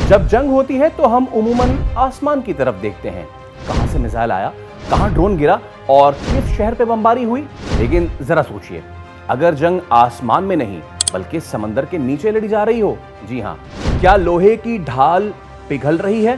جب جنگ ہوتی ہے تو ہم عموماً آسمان کی طرف دیکھتے ہیں، کہاں سے میزائل آیا، کہاں ڈرون گرا اور کس شہر پہ بمباری ہوئی۔ لیکن ذرا سوچئے، اگر جنگ آسمان میں نہیں بلکہ سمندر کے نیچے لڑی جا رہی ہو، جی ہاں، کیا لوہے کی ڈھال پگھل رہی ہے؟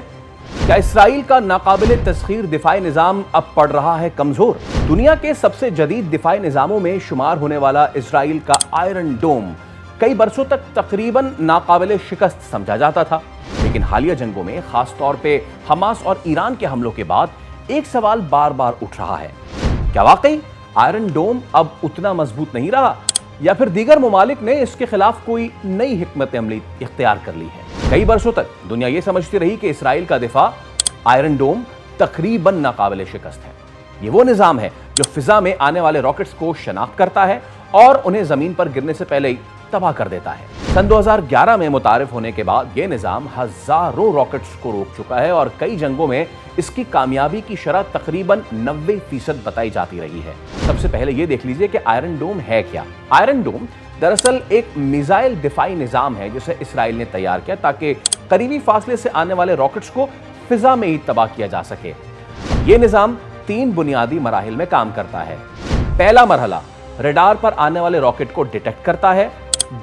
کیا اسرائیل کا ناقابل تسخیر دفاعی نظام اب پڑ رہا ہے کمزور؟ دنیا کے سب سے جدید دفاعی نظاموں میں شمار ہونے والا اسرائیل کا آئرن ڈوم کئی برسوں تک تقریباً ناقابل شکست سمجھا جاتا تھا، لیکن حالیہ جنگوں میں خاص طور پہ حماس اور ایران کے حملوں کے بعد ایک سوال بار بار اٹھ رہا ہے: کیا واقعی آئرن ڈوم اب اتنا مضبوط نہیں رہا، یا پھر دیگر ممالک نے اس کے خلاف کوئی نئی حکمت عملی اختیار کر لی ہے؟ کئی برسوں تک دنیا یہ سمجھتی رہی کہ اسرائیل کا دفاع آئرن ڈوم تقریباً ناقابل شکست ہے۔ یہ وہ نظام ہے جو فضا میں آنے والے راکٹس کو شناخت کرتا ہے اور انہیں زمین پر گرنے سے پہلے ہی تباہ کر دیتا ہے۔ سن 2011 میں متعارف ہونے کے بعد یہ نظام ہزاروں راکٹس کو روک چکا ہے اور کئی جنگوں میں اس کی کامیابی کی شرح تقریباً 90% بتائی جاتی رہی ہے۔ سب سے پہلے یہ دیکھ لیجئے کہ آئرن ڈوم ہے کیا۔ آئرن ڈوم دراصل ایک میزائل دفاعی نظام ہے جسے اسرائیل نے تیار کیا تاکہ قریبی فاصلے سے آنے والے راکٹس کو فضا میں ہی تباہ کیا جا سکے۔ یہ نظام 3 بنیادی مراحل میں کام کرتا ہے۔ پہلا مرحلہ ریڈار پر آنے والے راکٹ کو ڈیٹیکٹ کرتا ہے۔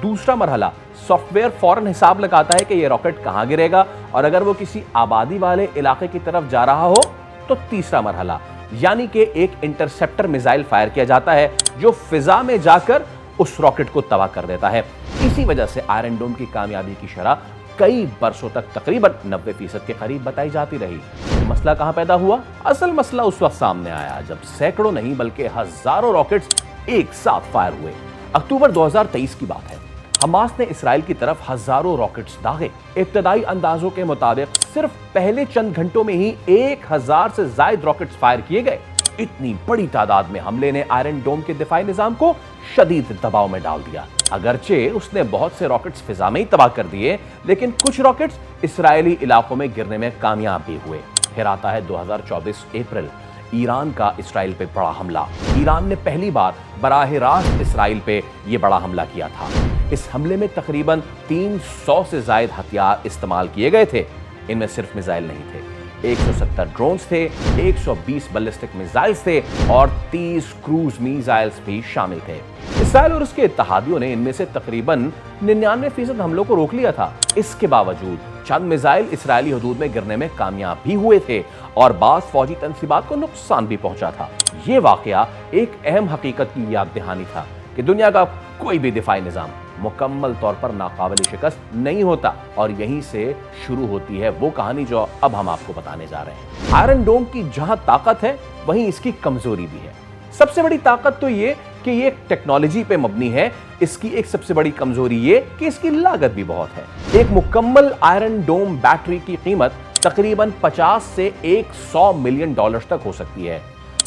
دوسرا مرحلہ سافٹ ویئر فوراً حساب لگاتا ہے کہ یہ راکٹ کہاں گرے گا، اور اگر وہ کسی آبادی والے علاقے کی طرف جا رہا ہو تو تیسرا مرحلہ یعنی کہ ایک انٹرسیپٹر میزائل فائر کیا جاتا ہے جو فضا میں جا کر اس راکٹ کو تباہ کر دیتا ہے۔ اسی وجہ سے آئرن ڈوم کی کامیابی کی شرح کئی برسوں تک تقریباً 90% کے قریب بتائی جاتی رہی۔ مسئلہ کہاں پیدا ہوا؟ اصل مسئلہ اس وقت سامنے آیا جب سینکڑوں نہیں بلکہ ہزاروں راکٹس ایک ساتھ فائر ہوئے۔ اکتوبر 2023 کی بات ہے۔ حماس نے اسرائیل کی طرف ہزاروں راکٹس داغے۔ ابتدائی اندازوں کے مطابق صرف پہلے چند گھنٹوں میں ہی 1000 سے زائد راکٹس فائر کیے گئے۔ اتنی بڑی تعداد میں حملے نے آئرن ڈوم کے دفاعی نظام کو شدید دباؤ میں ڈال دیا۔ اگرچہ اس نے بہت سے راکٹس فضا میں ہی تباہ کر دیے، لیکن کچھ راکٹس اسرائیلی علاقوں میں گرنے میں کامیاب بھی ہوئے۔ پھر آتا ہے 2024 اپریل، ایران کا اسرائیل پہ بڑا حملہ۔ ایران نے پہلی بار براہ راست اسرائیل پہ یہ بڑا حملہ کیا تھا۔ اس حملے میں تقریباً 300 سے زائد ہتھیار استعمال کیے گئے تھے۔ ان میں صرف میزائل نہیں تھے، 170 ڈرونز تھے، 120 بیلسٹک میزائلز تھے اور 30 کروز میزائلز بھی شامل تھے۔ اسرائیل اور اس کے اتحادیوں نے ان میں سے تقریباً 99% حملوں کو روک لیا تھا۔ اس کے باوجود چند میزائل اسرائیلی حدود میں گرنے میں کامیاب بھی ہوئے تھے اور بعض فوجی تنصیبات کو نقصان بھی پہنچا تھا۔ یہ واقعہ ایک اہم حقیقت کی یاد دہانی تھا کہ دنیا کا کوئی بھی دفاعی نظام مکمل طور پر ناقابل شکست نہیں ہوتا، اور یہیں سے شروع ہوتی ہے وہ کہانی جو اب ہم آپ کو بتانے جا رہے ہیں۔ آئرن ڈوم کی جہاں طاقت ہے وہیں اس کی کمزوری بھی ہے۔ سب سے بڑی طاقت تو یہ کہ یہ ٹیکنالوجی پہ مبنی ہے۔ اس کی ایک سب سے بڑی کمزوری یہ کہ اس کی لاگت بھی بہت ہے۔ ایک مکمل آئرن ڈوم بیٹری کی قیمت تقریباً 50 سے 100 ملین ڈالر تک ہو سکتی ہے،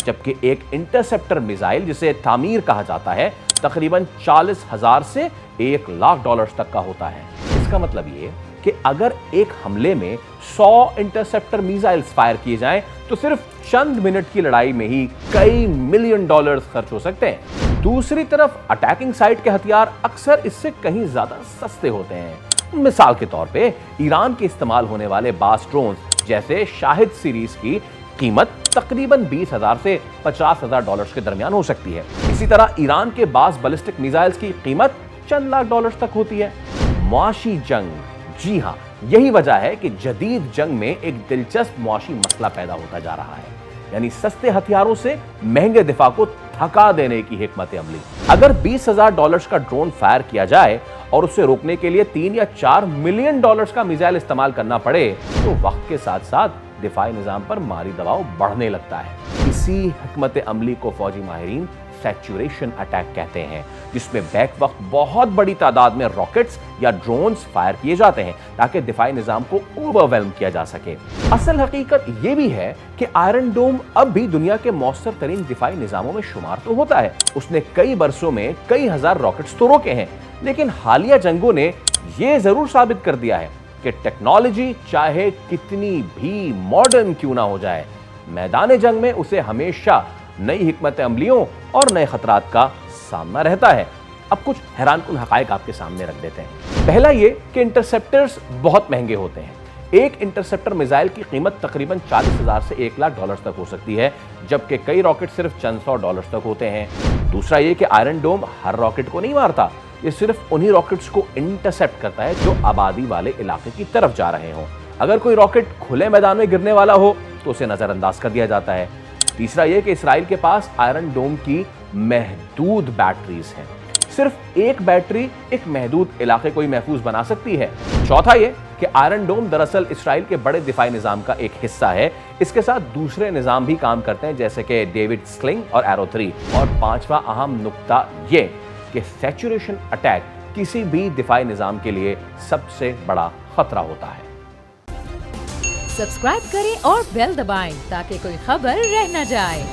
جبکہ ایک انٹرسیپٹر میزائل جسے تعمیر کہا جاتا ہے تقریباً 40,000 سے 1,00,000 ڈالر تک کا ہوتا ہے۔ اس کا مطلب یہ کہ اگر ایک حملے میں 100 انٹرسیپٹر میزائلز فائر کیے جائیں تو صرف چند منٹ کی لڑائی میں ہی کئی ملین ڈالرز خرچ ہو سکتے ہیں۔ دوسری طرف اٹیکنگ سائٹ کے ہتھیار اکثر اس سے کہیں زیادہ سستے ہوتے ہیں۔ مثال کے طور پہ ایران کے استعمال ہونے والے بعض ڈرونز جیسے شاہد سیریز کی قیمت تقریباً 20,000 سے 50,000 ڈالرز کے درمیان ہو سکتی ہے۔ اسی طرح ایران کے بعض بیلسٹک میزائلز کی قیمت چند لاکھ ڈالرز تک ہوتی ہے۔ معاشی جنگ، جی ہاں، یہی وجہ ہے کہ جدید جنگ میں ایک دلچسپ معاشی مسئلہ پیدا ہوتا جا رہا ہے، یعنی سستے ہتھیاروں سے مہنگے دفاع کو تھکا دینے کی حکمت عملی۔ اگر 20,000 ڈالرز کا ڈرون فائر کیا جائے اور اسے روکنے کے لیے 3 یا 4 ملین ڈالرز کا میزائل استعمال کرنا پڑے تو وقت کے ساتھ ساتھ دفاعی نظام پر مالی دباؤ بڑھنے لگتا ہے۔ اسی حکمت عملی کو فوجی ماہرین سیچوریشن اٹیک کہتے ہیں، جس میں بیک وقت بہت بڑی تعداد میں راکٹس یا ڈرونز فائر کیے جاتے ہیں تاکہ دفاعی نظام کو اوورویلم کیا جا سکے۔ اصل حقیقت یہ بھی ہے کہ آئرن ڈوم اب بھی دنیا کے مؤثر ترین دفاعی نظاموں میں شمار تو ہوتا ہے۔ اس نے کئی برسوں میں کئی ہزار راکٹس تو روکے ہیں، لیکن حالیہ جنگوں نے یہ ضرور ثابت کر دیا ہے کہ ٹیکنالوجی چاہے کتنی بھی ماڈرن کیوں نہ ہو جائے، میدان جنگ میں اسے ہمیشہ نئی حکمت عملیوں اور نئے خطرات کا سامنا رہتا ہے۔ اب کچھ حیران کن حقائق آپ کے سامنے رکھ دیتے ہیں۔ پہلا یہ کہ انٹرسیپٹرز بہت مہنگے ہوتے ہیں۔ ایک انٹرسپٹر میزائل کی قیمت تقریباً $40,000 سے $1,00,000 تک ہو سکتی ہے، جبکہ کئی راکٹ صرف چند $100 تک ہوتے ہیں۔ دوسرا یہ کہ آئرن ڈوم ہر راکٹ کو نہیں مارتا، یہ صرف انہی راکٹس کو انٹرسپٹ کرتا ہے جو آبادی والے علاقے کی طرف جا رہے ہوں۔ اگر کوئی راکٹ کھلے میدان میں گرنے والا ہو تو اسے نظر انداز کر دیا جاتا ہے۔ تیسرا یہ کہ اسرائیل کے پاس آئرن ڈوم کی محدود بیٹریز ہیں، صرف ایک بیٹری ایک محدود علاقے کو ہی محفوظ بنا سکتی ہے۔ چوتھا یہ کہ آئرن ڈوم دراصل اسرائیل کے بڑے دفاعی نظام کا ایک حصہ ہے، اس کے ساتھ دوسرے نظام بھی کام کرتے ہیں جیسے کہ ڈیوڈ سلنگ اور ایرو 3۔ اور پانچواں اہم نقطہ یہ کہ سیچوریشن اٹیک کسی بھی دفاعی نظام کے لیے سب سے بڑا خطرہ ہوتا ہے۔ سبسکرائب کریں اور بیل دبائیں تاکہ کوئی خبر رہ نہ جائے۔